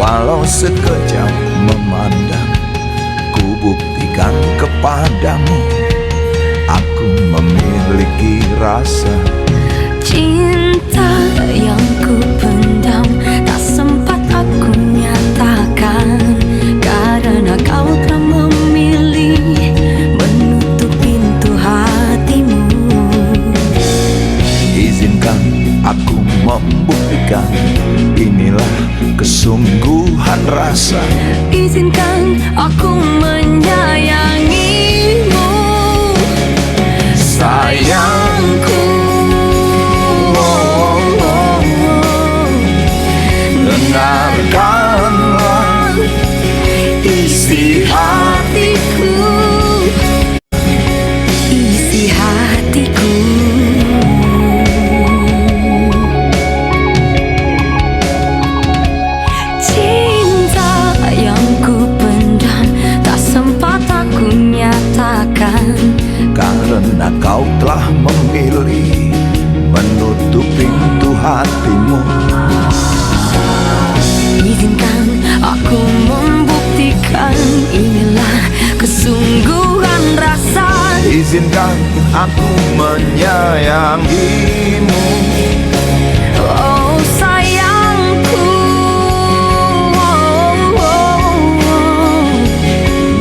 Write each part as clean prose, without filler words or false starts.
Walau sekejap memandang, ku buktikan kepadamu, aku memiliki rasa cinta yang ku pendam, tak sempat aku nyatakan, karena kau telah memilih menutup pintu hatimu. Izinkan aku membuktikan, inilah kesungguhan rasa. Izinkan aku menyayangimu, Sayangku, dengarkanlah isi hatiku, isi hatiku. Cinta yang ku pendam, tak sempat aku nyatakan, karena kau telah memilih menutup pintu hatimu. Izinkan aku membuktikan, inilah kesungguhan rasa. Izinkan aku menyayangimu, Oh sayangku,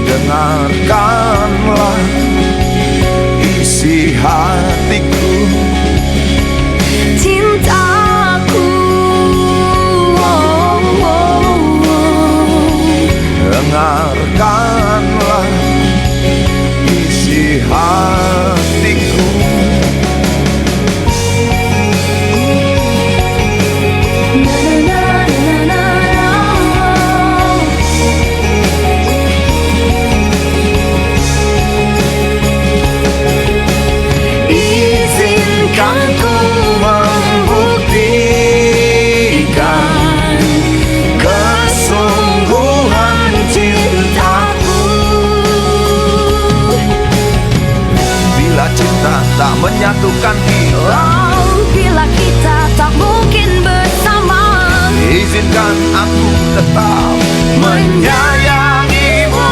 dengarkanlah isi hatiku, cintaku. dengarkanlah isi hatiku. Izinkan ku membuktikan kesungguhan cintaku. Bila cinta tak menyatukan kita, Oh, bila kita tak mungkin bersama, izinkan aku tetap menyayangimu.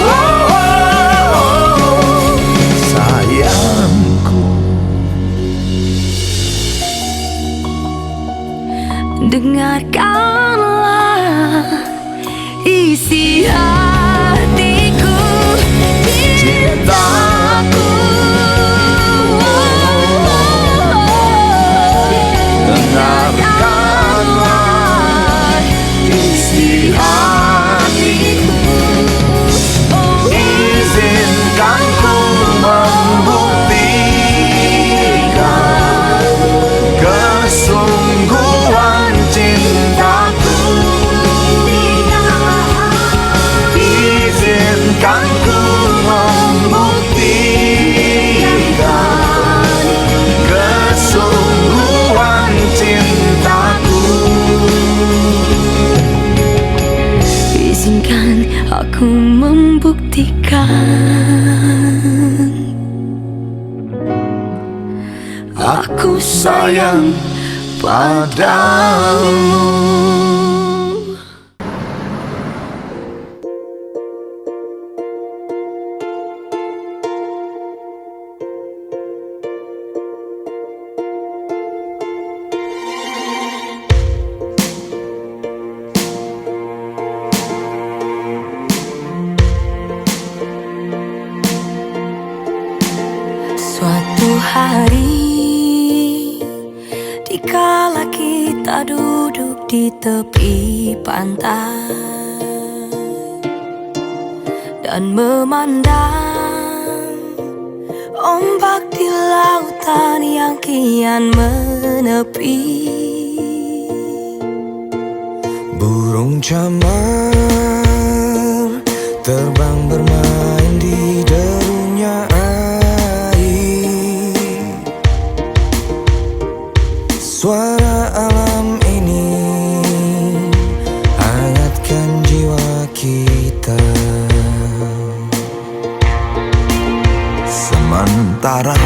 Oh, oh, oh, sayangku. dengarkanlah isi hatiku, cintaku. Dengarkanlah isi hatiku. Izinkan ku membuktikan kesungguhan cintaku. Izinkan ku membuktikan kesungguhan cintaku. Izinkan aku membuktikan, aku sayang padamu. Suatu hari, dikala kita duduk di tepi pantai dan memandang ombak di lautan yang kian menepi, burung camar terbang bermain di derunya air. Suara alam ini hangatkan jiwa kita. Sementara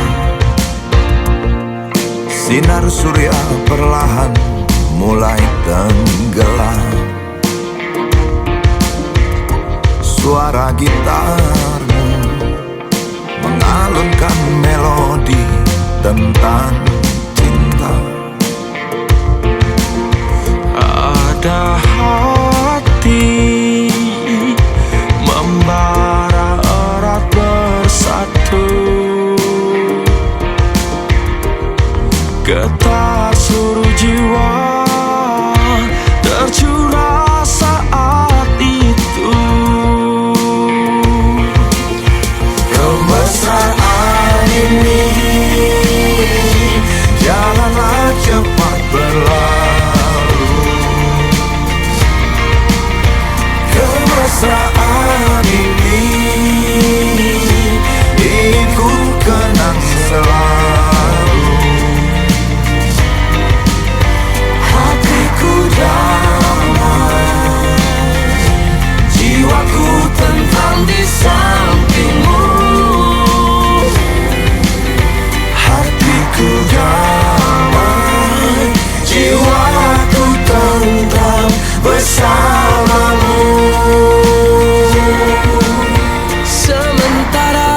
sinar surya perlahan mulai tenggelam, suara gitarmu mengalunkan melodi tentang cinta. Ada hati membara erat bersatu, getar seluruh jiwa tercurah saat itu. Kemesraan ini janganlah cepat berlalu. Kemesraan ini ingin ku kenang selalu. Hatiku damai, jiwaku tentram di sampingmu. Hatiku damai, jiwaku tentram bersamamu. Sementara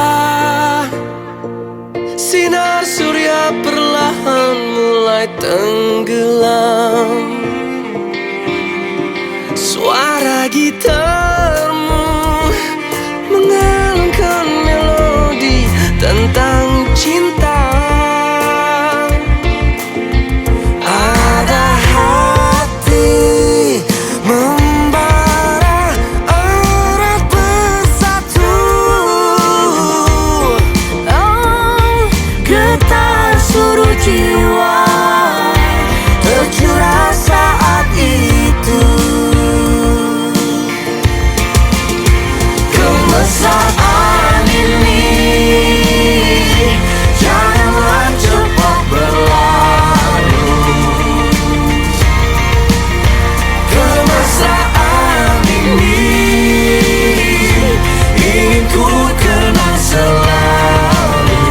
sinar surya perlahan mulai tenggelam, suara gitarmu mengalunkan melodi tentang cinta. Ada hati membara erat bersatu, Getar seluruh jiwa tercurah saat itu. Kemesraan ini janganlah cepat berlalu. Kemesraan ini ingin ku kenang selalu.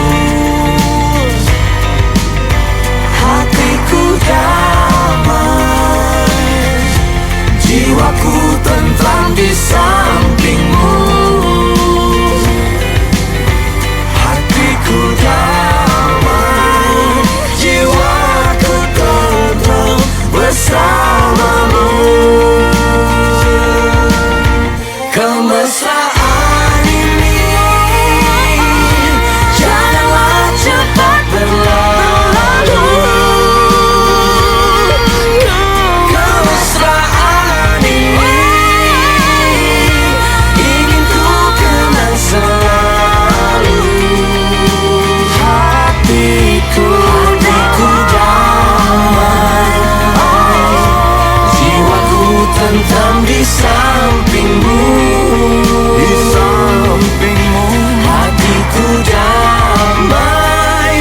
Hatiku damai, jiwaku tentram di sampingmu. Hatiku damai, jiwaku tentram bersamamu. Kemesraan ini janganlah cepat berlalu. Kemesraan ini ingin ku kenang selalu. Hatiku damai, jiwaku tentram di sampingmu. Di sampingmu. Hatiku damai,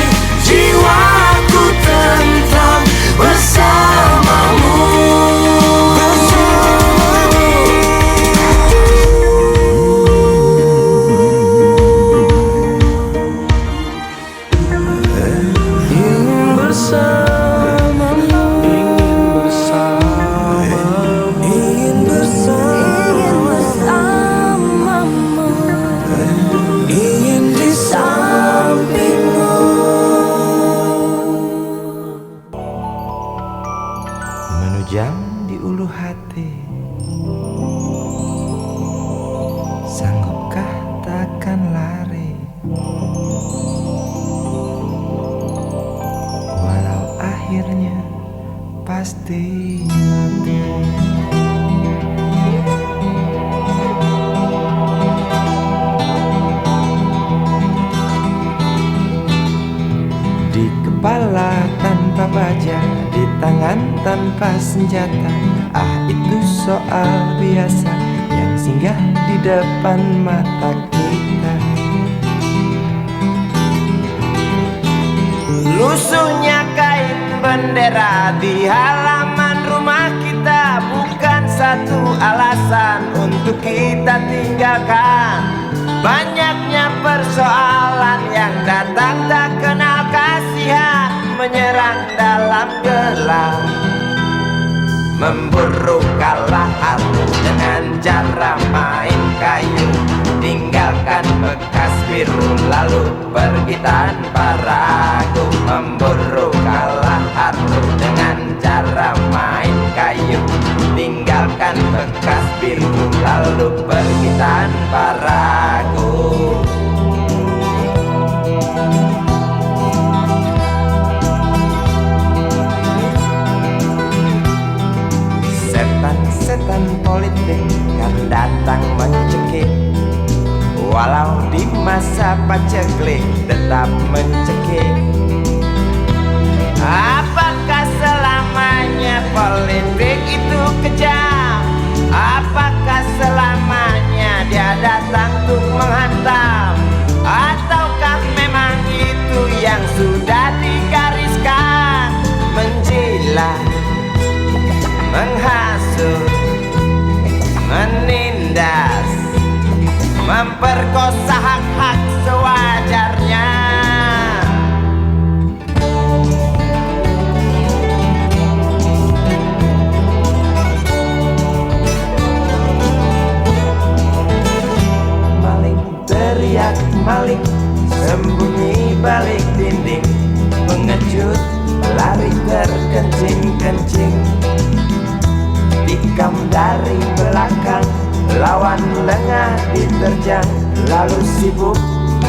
jiwaku tentram bersamamu. Ingin bersamamu, ingin bersamamu, Ingin bersamamu, ingin di sampingmu. Menujam di ulu hati, sanggupkah takkan lari, walau akhirnya pasti mati. Di kepala tanpa baja, di tangan tanpa senjata. Ah, itu soal biasa yang singgah di depan mata kita. Lusuhnya kain bendera di halaman rumah kita bukan satu alasan untuk kita tinggalkan. Banyaknya persoalan yang datang tak kenal kasihan, menyerang dalam gelap, memburu kalah hati dengan cara main kayu. lalu pergi tanpa ragu, memburu kalah hartu dengan cara main kayu, tinggalkan bekas biru lalu pergi tanpa ragu. Setan politik kan datang mencekik, walau di masa paceklik tetap mencekik. Apakah selamanya politik itu kejam? Apakah selamanya dia datang untuk menghantam? Ataukah memang itu yang sudah digariskan? Menjilat, menghasut, menindas, memperkosa hak-hak sewajarnya. Maling teriak maling, sembunyi balik dinding, pengecut lari terkencing-kencing, tikam dari belakang, lawan lengah diterjang, lalu sibuk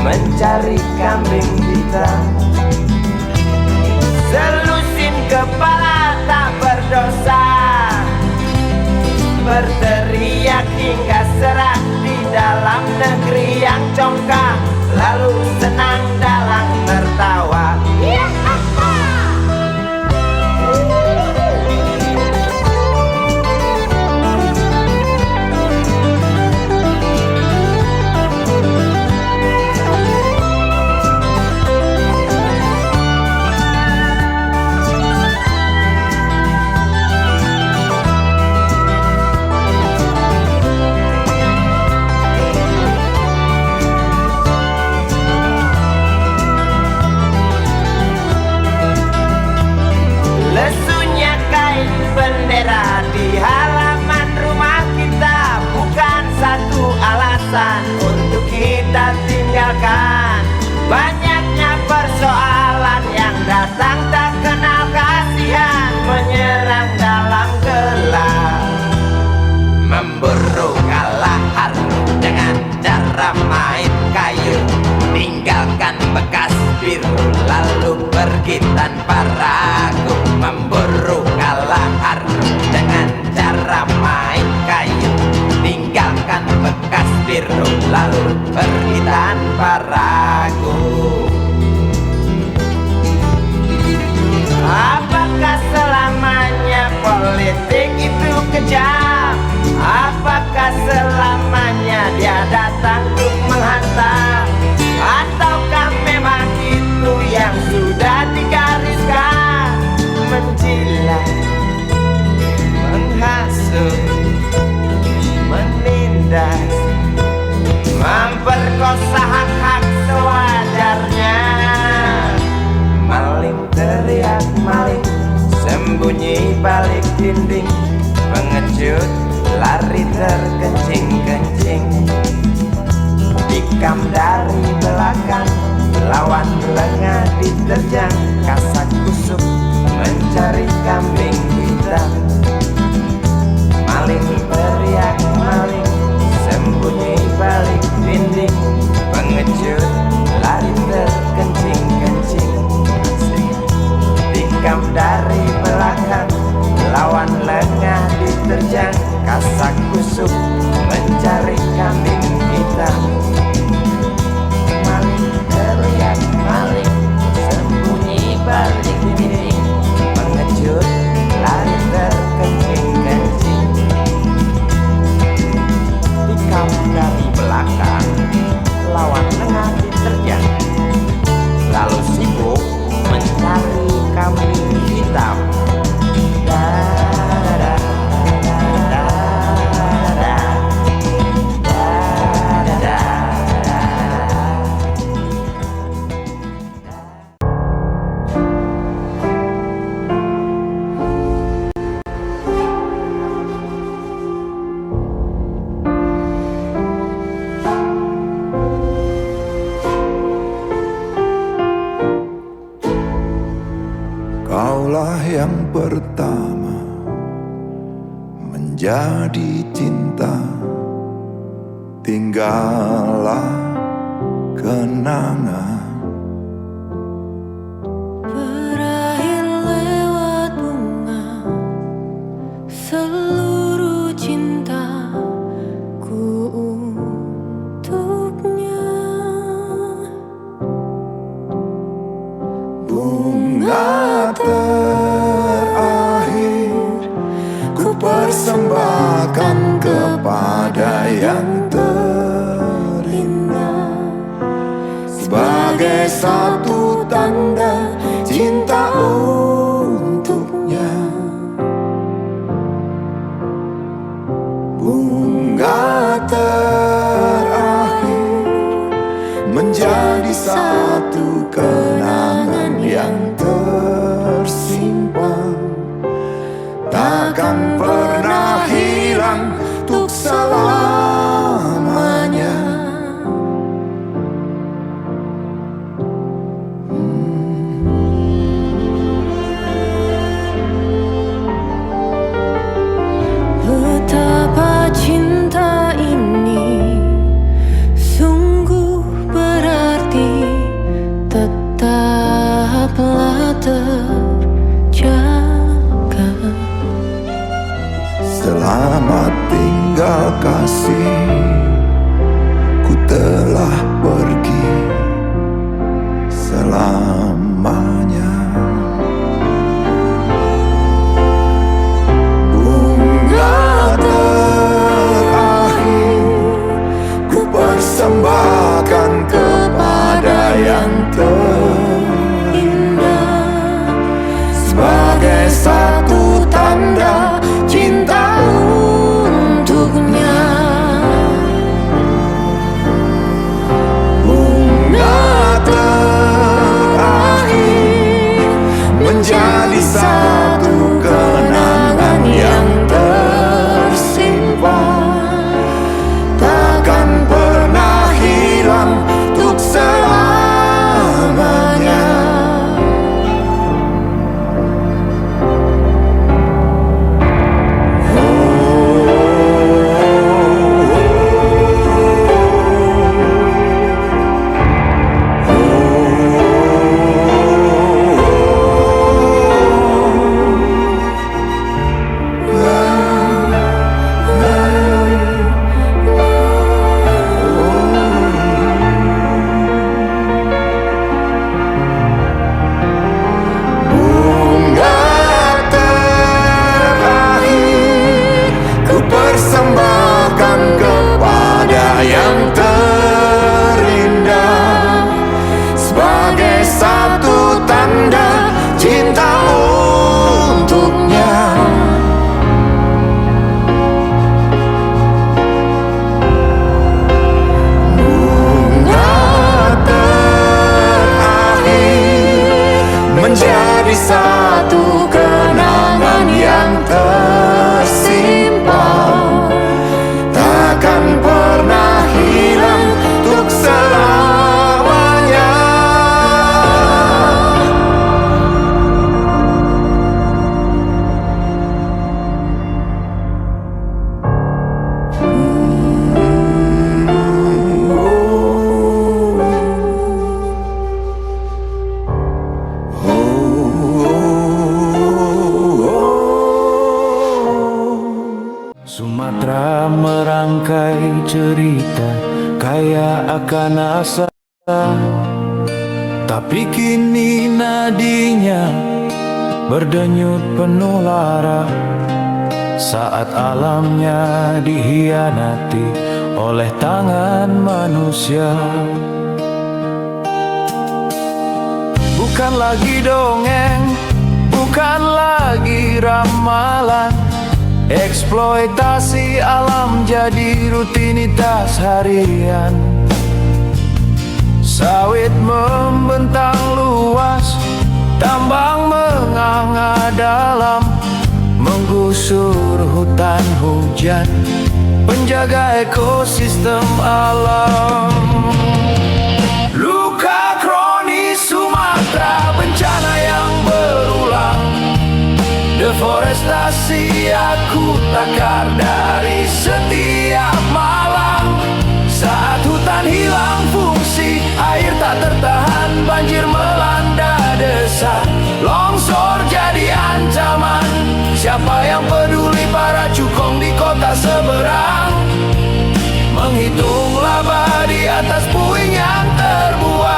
mencari kambing hitam. Selusin kepala tak berdosa, berteriak hingga serak di dalam negeri yang congkak, lalu senang dalam tertawa. Lesunya kain bendera di halaman rumah kita bukan satu alasan untuk kita tinggalkan. Banyaknya persoalan yang datang tak kenal kasihan, menyerang dalam gelap, memburu kalah hartu dengan cara main kayu, tinggalkan bekas biru lalu pergi tanpa ragu, memburu kalah hartu dengan cara main kayu, tinggalkan bekas biru lalu pergi tanpa ragu. Apakah selamanya politik itu kejam? Apakah selamanya dia datang untuk menghantam? Ataukah memang itu yang sudah digariskan? Menjilat, menghasut, menindas, memperkosa hak-hak sewajarnya. Maling teriak maling, sembunyi balik dinding, pengecut lari terkencing-kencing, tikam dari belakang, lawan lengah diterjang, kasak kusuk mencari kambing hitam. Maling teriak maling, sembunyi balik dinding, pengecut lari terkencing-kencing, tikam dari belakang, lawan lengah diterjang, kasak kusuk mencari kambing hitam. Maling teriak maling, sembunyi balik dinding, pengecut lari terkencing-kencing, tikam dari belakang, lawan lengah diterjang, lalu sibuk mencari kambing hitam. Da da da da da da da. menjadi cinta, tinggallah kenangan. Berakhir lewat bunga seluruh cintaku untuknya. Bunga terakhir ku persembahkan kepada yang terindah, sebagai satu tanda cinta untuknya. Bunga terakhir menjadi satu kenangan yang tersimpan, takkan pernah hilang untuk selamanya. Betapa cinta ini sungguh berarti, tetaplah terjaga. Selamat tinggal kasih, ku telah pergi selamanya. Bunga terakhir ku persembahkan kepada yang terindah, sebagai satu tanda cinta untuknya. Bunga terakhir menjadi satu kenangan yang tersimpan, takkan pernah hilang untuk selamanya. Persembahkan kepada yang terindah, sebagai satu tanda cinta untuknya. Bunga terakhir menjadi satu kenangan yang tersimpan, takkan pernah hilang untuk selamanya. Sumatera merangkai cerita kaya akan asa, tapi kini nadinya berdenyut penuh lara, saat alamnya dihianati oleh tangan manusia. Bukan lagi dongeng, bukan lagi ramalan, eksploitasi alam jadi rutinitas harian. Sawit membentang luas, tambang menganga dalam, menggusur hutan hujan, penjaga ekosistem alam. Luka kronis Sumatera, bencana yang berulang, deforestasi Deforestasi aku takar dari setiap malam. Saat hutan hilang fungsi, air tak tertahan, banjir melanda desa. Longsor jadi ancaman, siapa yang peduli para cukong di kota seberang? Menghitung laba di atas puing yang terbuang.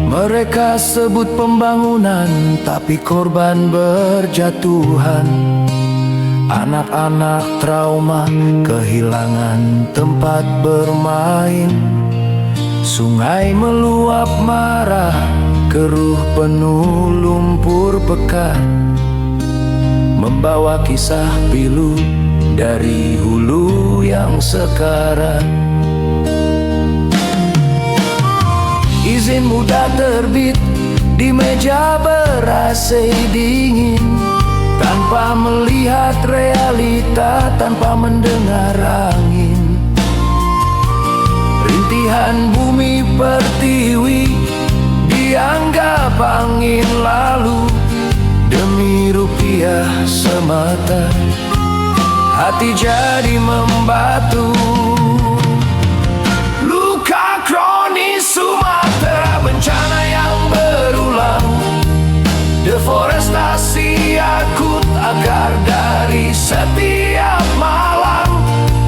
Mereka sebut pembangunan, tapi korban berjatuhan. Anak-anak trauma, kehilangan tempat bermain. Sungai meluap marah, keruh penuh lumpur pekat, membawa kisah pilu dari hulu yang sekarat. Izin muda terbit di meja ber-AC dingin, tanpa melihat realita, tanpa mendengar angin. Rintihan bumi pertiwi dianggap angin lalu. Demi rupiah semata, hati jadi membatu. Luka kronis Sumatera, bencana yang berulang. Deforestasi akut akar dari setiap malam.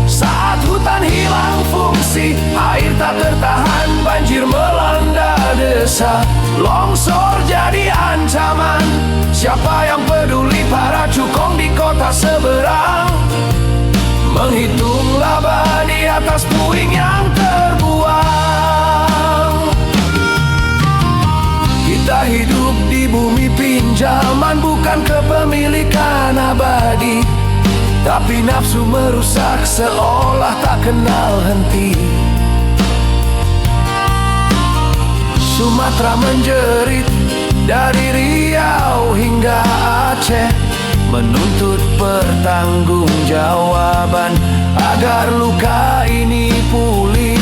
Saat hutan hilang fungsi, air tak tertahan, banjir melanda desa. Longsor jadi ancaman, siapa yang peduli para cukong di kota seberang? Menghitung laba di atas puing yang terbuang. Kita hidup di bumi pinjaman, bukan kepemilikan abadi. Tapi nafsu merusak seolah tak kenal henti. Sumatera menjerit dari Riau hingga Aceh, menuntut pertanggungjawaban agar luka ini pulih.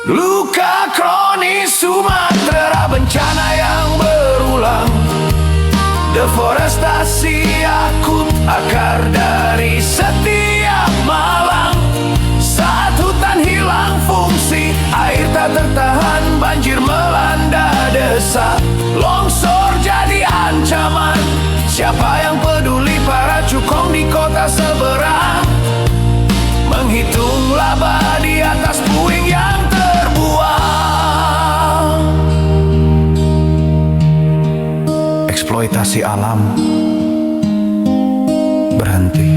Luka kronis Sumatera, bencana yang berulang. Deforestasi akut akar dari setiap malam. Saat hutan hilang fungsi, air tak tertahan, banjir melanda desa. Longsor jadi ancaman, siapa yang peduli para cukong di kota seberang? Menghitung laba di atas puing yang terbuang. Eksploitasi alam berhenti.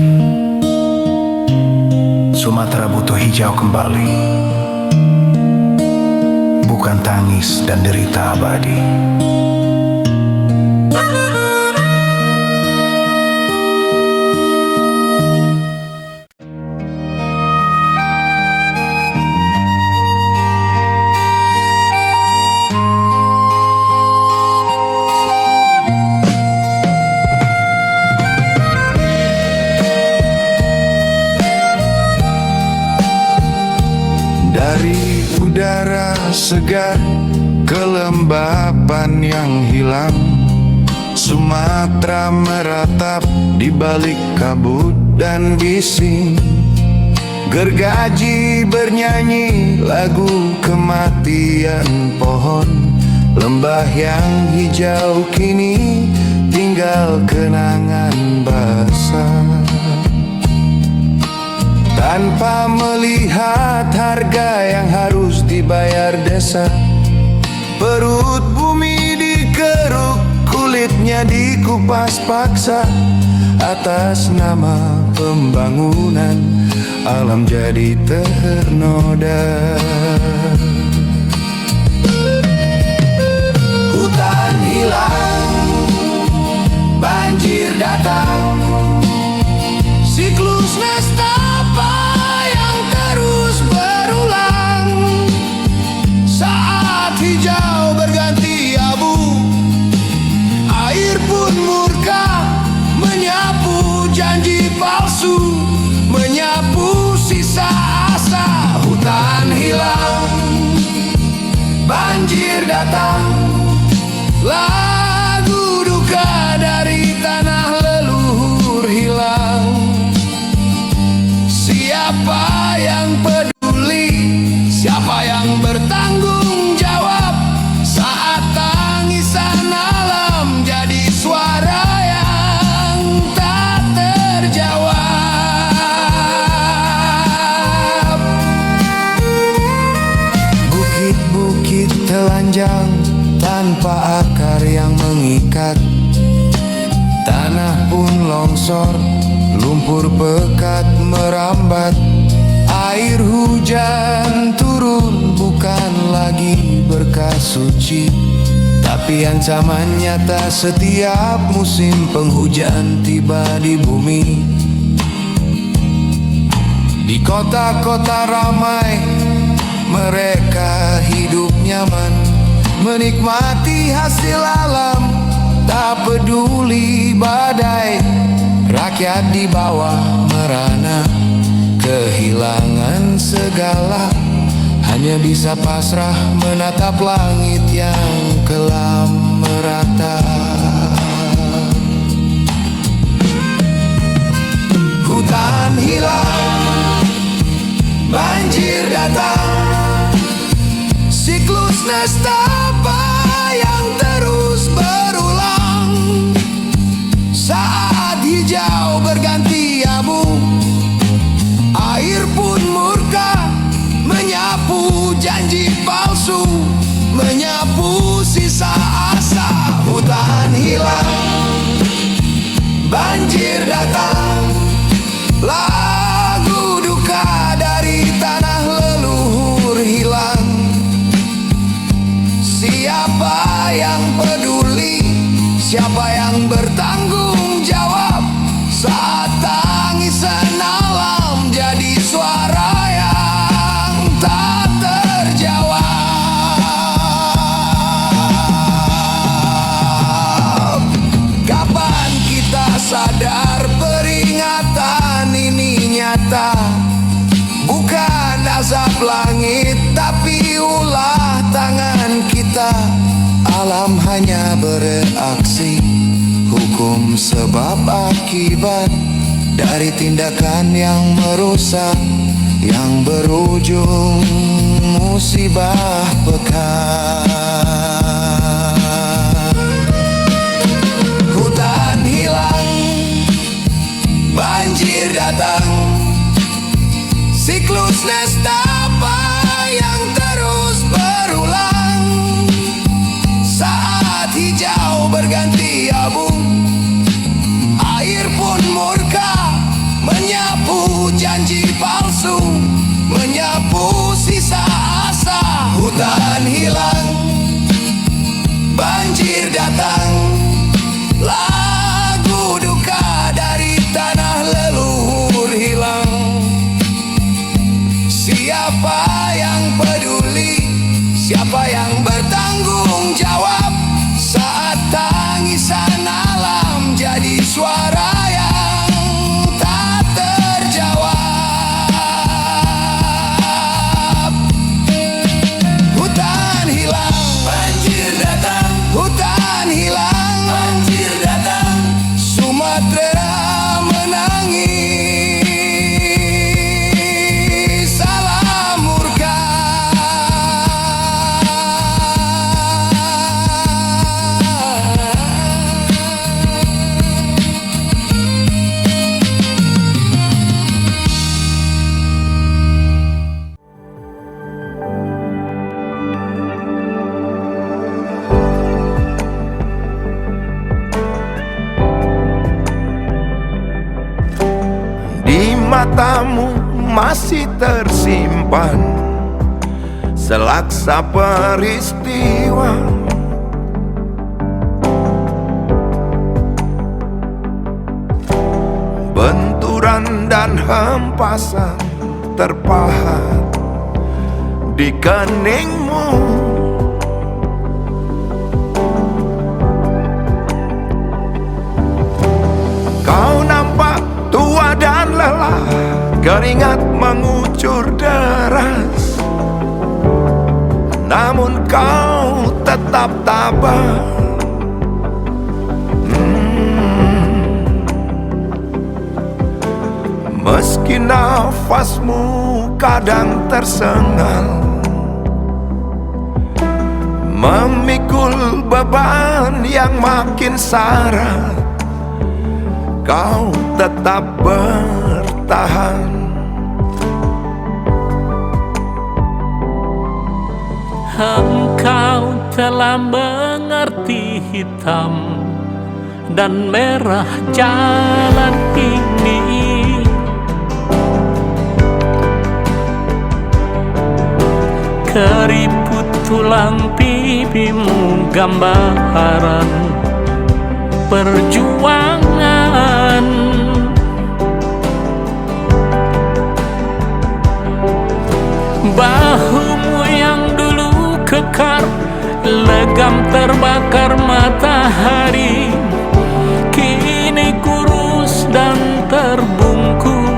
Sumatera butuh hijau kembali, bukan tangis dan derita abadi. Dari udara segar, kelembapan yang hilang, Sumatera meratap di balik kabut dan bising. Gergaji bernyanyi lagu kematian pohon. Lembah yang hijau kini tinggal kenangan basah. Tanpa melihat harga yang harus dibayar desa, perut bumi dikeruk, kulitnya dikupas paksa. Atas nama pembangunan, alam jadi ternoda. Hutan hilang, banjir datang, siklus nestapa yang terus berulang. Saat hijau berganti abu, air pun murka, menyapu janji palsu, menyapu sisa asa. Hutan hilang, datang, lagu duka dari tanah leluhur hilang. Siapa yang peduli, siapa yang bertanggung jawab saat tangisan alam jadi suara yang tak terjawab. Bukit-bukit telanjang tanpa akar yang mengikat, tanah pun longsor, lumpur pekat merambat. Air hujan turun bukan lagi berkah suci, tapi ancaman nyata setiap musim penghujan tiba di bumi. Di kota-kota ramai, mereka hidup nyaman, menikmati hasil alam, tak peduli badai. Rakyat di bawah merana, kehilangan segala, hanya bisa pasrah menatap langit yang kelam merata. Hutan hilang, banjir datang, siklus nestapa yang terus berulang. Saat hijau berganti abu, air pun murka, menyapu janji palsu, menyapu sisa asa. Hutan hilang, banjir datang, lagu duka dari tanah leluhur hilang. Siapa yang peduli, siapa yang bertanggung jawab saat tangisan alam jadi suara yang tak terjawab. Kapan kita sadar peringatan ini nyata, bukan azab langit tapi ulah tangan kita. Alam hanya bereaksi, hukum sebab akibat dari tindakan yang merusak, yang berujung musibah pekat. Hutan hilang, banjir datang, siklus nestapa yang terus berulang. Saat hijau berganti abu, air pun murka, menyapu janji palsu, menyapu sisa asa. Hutan hilang, banjir datang, lagu duka dari tanah leluhur hilang. Siapa yang peduli, siapa yang bertanggung jawab saat tangisan alam jadi suara yang tak terjawab. Hutan hilang, banjir datang, hutan hilang, banjir datang, Sumatera menangis salam murka. Di matamu masih tersimpan selaksa peristiwa, benturan dan hempasan terpahat di keningmu. Kau nampak tua dan lelah, keringat mengucur deras, namun kau tetap tetap tabah. Meski nafasmu kadang tersengal, memikul beban yang makin syarat, kau tetap bertahan. Engkau telah mengerti hitam dan merah jalan ini. Keriput tulang pipimu gambaran perjuangan. Bahumu yang dulu kekar, legam terbakar matahari, kini kurus dan terbungkus.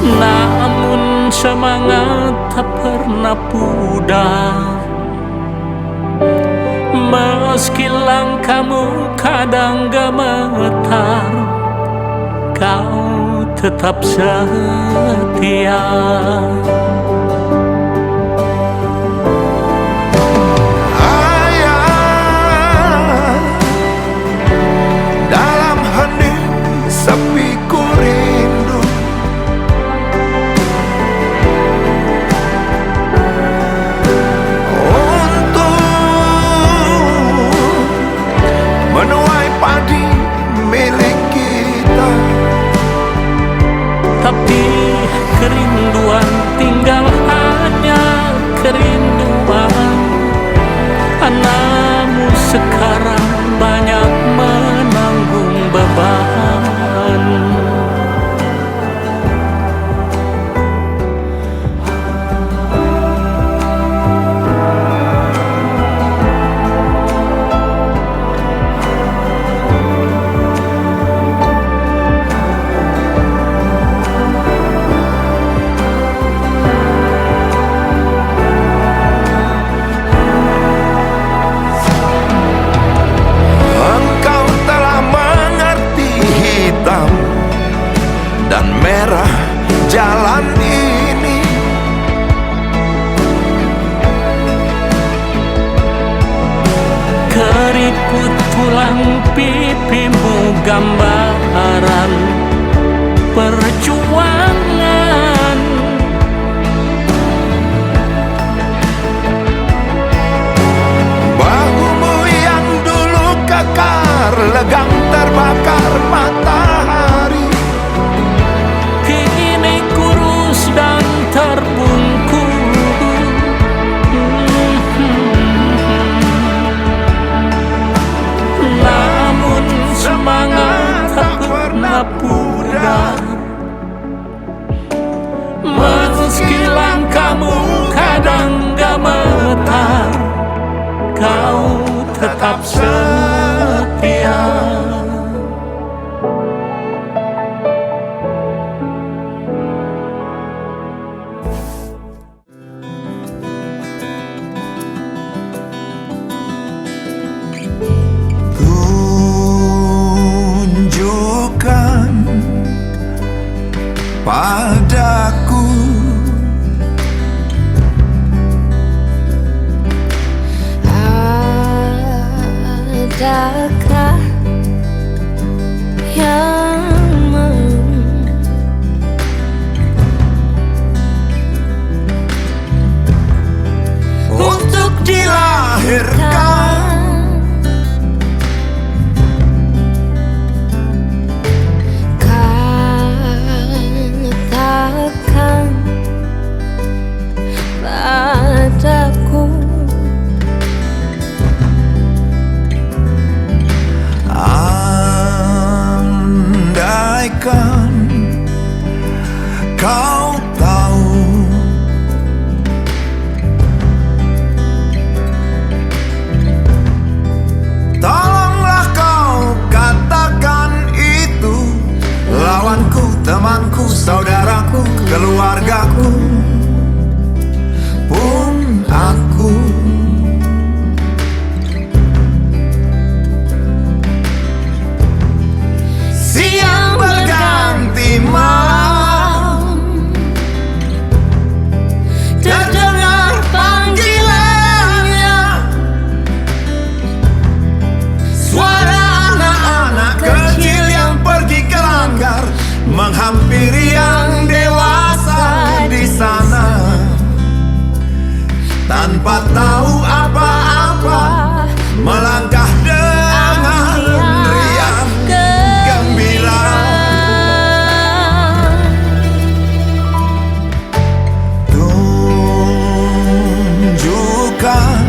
Namun semangat tak pernah pudar, meski langkahmu kadang gemetar, kau tetap setia. Ayah, dalam hening sepiku rindu, menuai padi milik kita. Tapi kerinduan tinggal hanya kerinduan. Anakmu sekarang banyak menanggung beban. Engkau telah mengerti hitam dan merah jalan ini. Keriput tulang pipimu gambaran perjuangan. Bahumu yang dulu kekar, legam terbakar matahari, Kini kurus dan terbungkus. Namun semangat tak pernah pudar, meski langkahmu kadang gemetar, kau tetap setia. tunjukkan padaku Ada tanpa tahu apa-apa, melangkah dengan riang gembira. Tunjukkan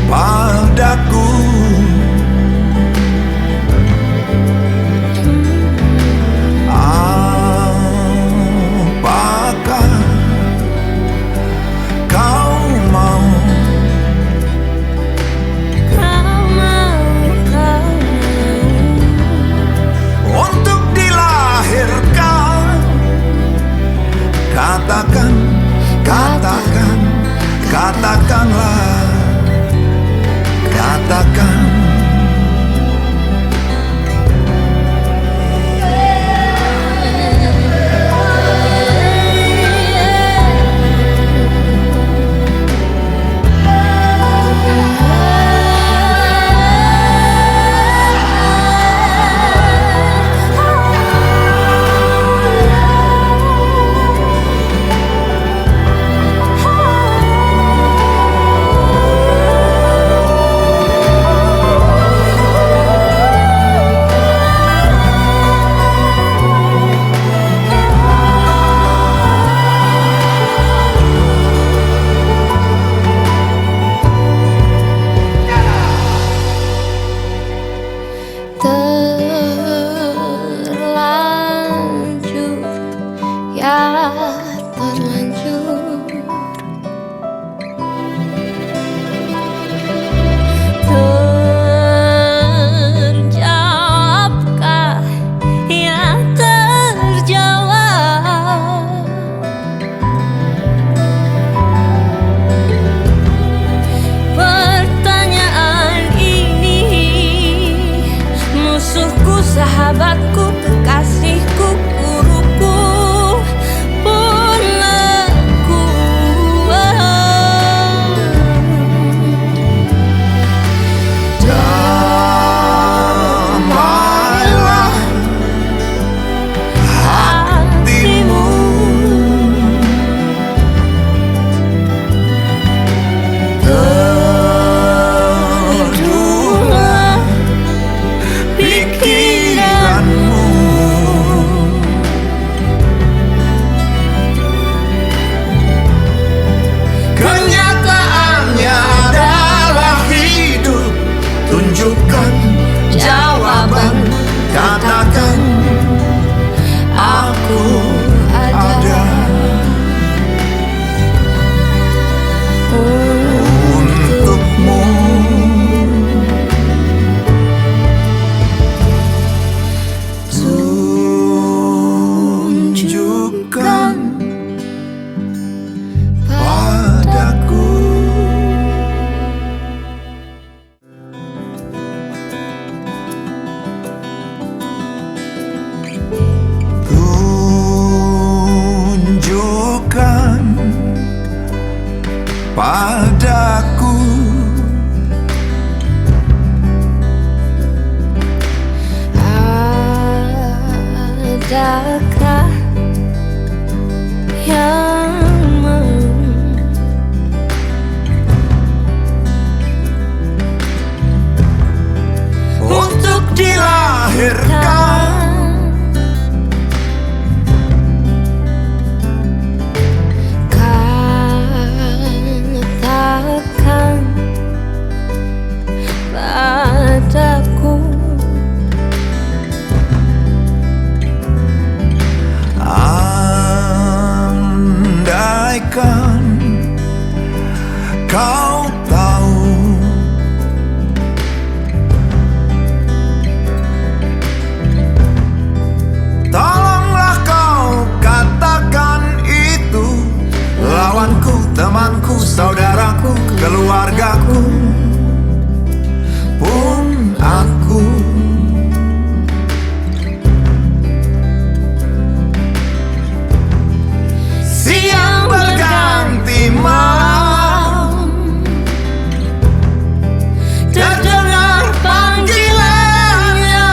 padaku apakah kau mau untuk dilahirkan. Katakan, katakan, katakanlah, katakan. Terlanjur, ya terlanjur. Terjawabkah? Ya terjawab. Pertanyaan ini, musuhku, sahabatku, kekasihku, guruku, pun aku. Damailah hatimu, teduhlah pikiranmu. Kenyataannya adalah hidup. Tunjukkan jawaban, katakan aku ada untukmu. Tunjukkan padaku. Tunjukkan padaku Adakah yang mau untuk dilahirkan. Katakan padaku Andaikan kau tahu tolonglah kau katakan itu. Lawanku, temanku, saudaraku, keluargaku, pun aku. Siang berganti malam, terdengar panggilannya,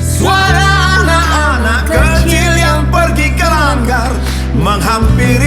suara anak-anak kecil yang pergi ke langgar, menghampiri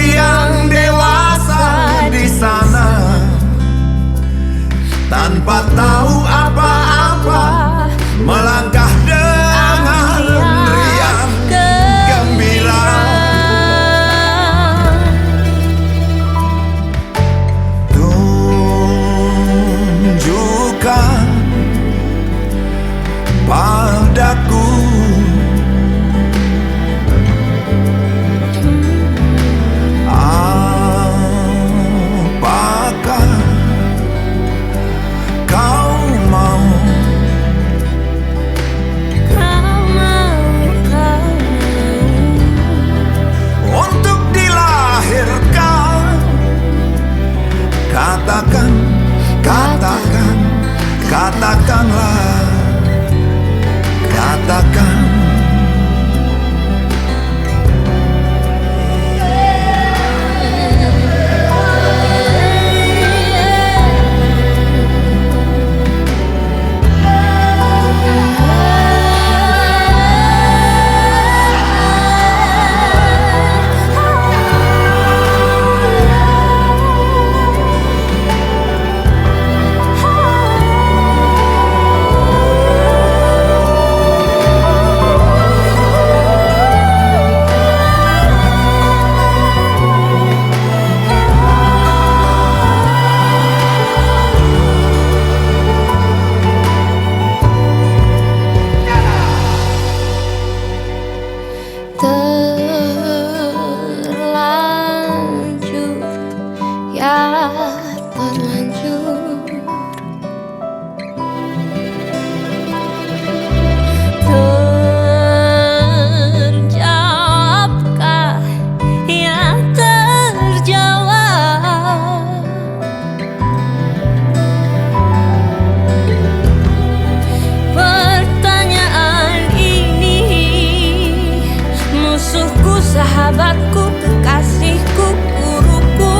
musuhku, sahabatku, kekasihku, guruku,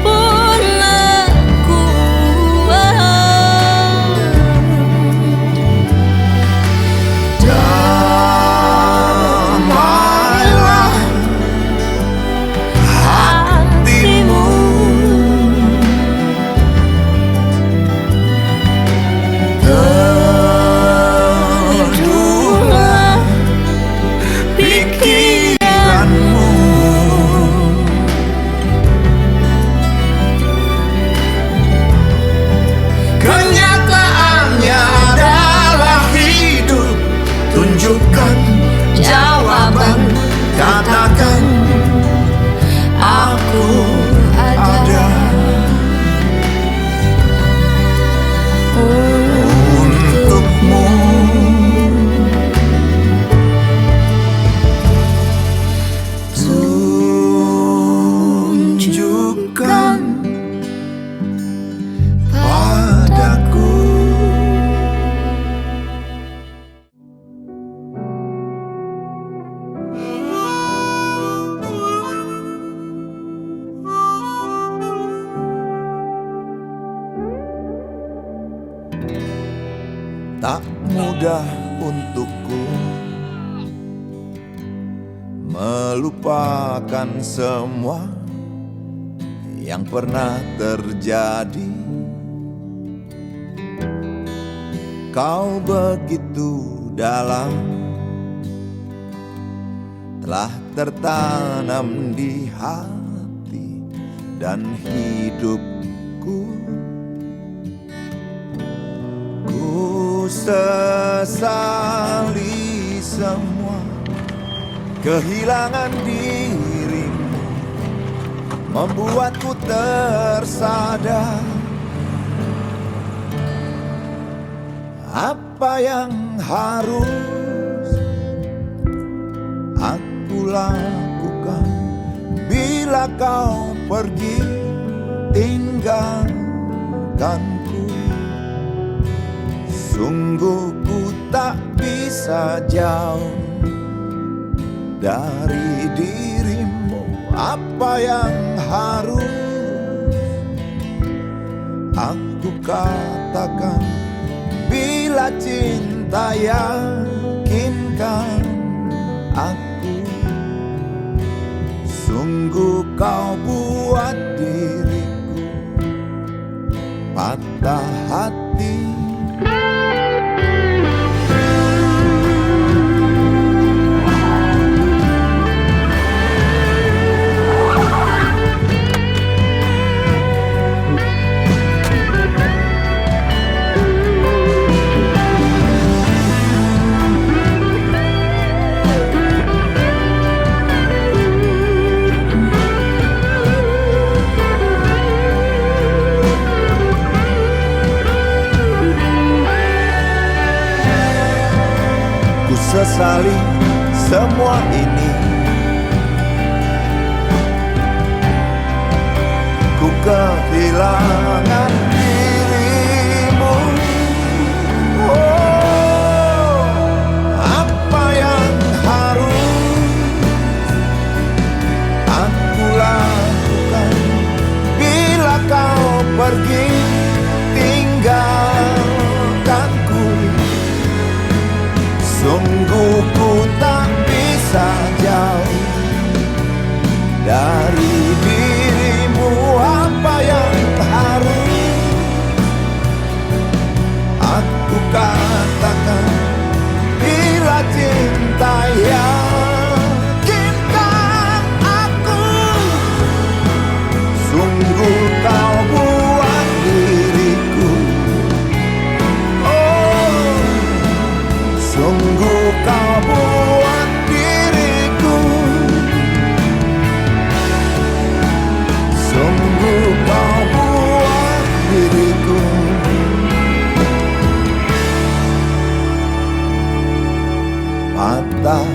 punakku. Damailah hatimu, teduhlah pikiranmu. Kenyataannya adalah hidup. Tunjukkan Jawaban, katakan aku ada untukmu. Tunjukkan padaku. Tak mudah untukku melupakan semua yang pernah terjadi. Kau begitu dalam, telah tertanam di hati dan hidupku. Ku sesali semua kehilangan dirimu, membuatku tersadar apa yang harus aku lakukan bila kau pergi tinggalkanku. Sungguh ku tak bisa jauh dari dirimu. Apa yang harus aku katakan bila cinta yakinkan aku? Sungguh kau buat diriku patah hati. Sesali semua ini, ku kehilangan dirimu. Oh, apa yang harus aku lakukan bila kau pergi tinggalkanku? Sungguh ku tak bisa jauh dari dirimu. Apa yang harus aku katakan bila cinta yakinkan aku? Sungguh kau buat diriku, sungguh kau buat diriku, sungguh kau buat diriku patah